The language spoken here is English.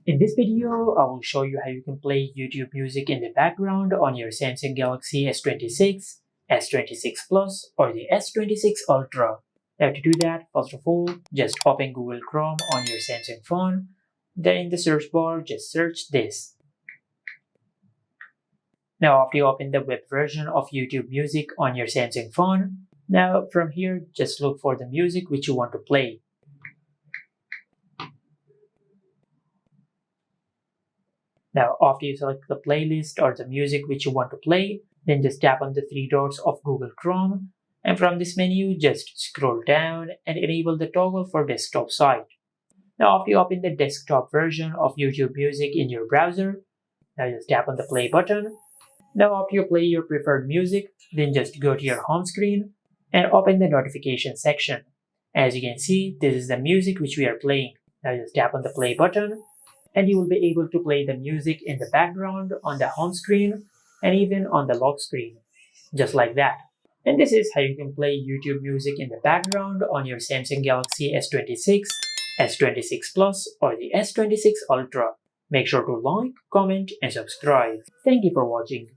In this video, I will show you how you can play YouTube music in the background on your Samsung Galaxy S26, S26 Plus, or the S26 Ultra. Now to do that, first of all, just open Google Chrome on your Samsung phone. Then in the search bar, just search this. Now after you open the web version of YouTube music on your Samsung phone, now from here, just look for the music which you want to play. Now, after you select the playlist or the music which you want to play, then just tap on the three dots of Google Chrome, and from this menu, just scroll down and enable the toggle for desktop site. Now, after you open the desktop version of YouTube Music in your browser, now just tap on the play button. Now, after you play your preferred music, then just go to your home screen and open the notification section. As you can see, this is the music which we are playing. Now, just tap on the play button, and you will be able to play the music in the background on the home screen and even on the lock screen, just like that. And this is how you can play YouTube music in the background on your Samsung Galaxy S26, S26 Plus, or the S26 Ultra. Make sure to like, comment, and subscribe. Thank you for watching.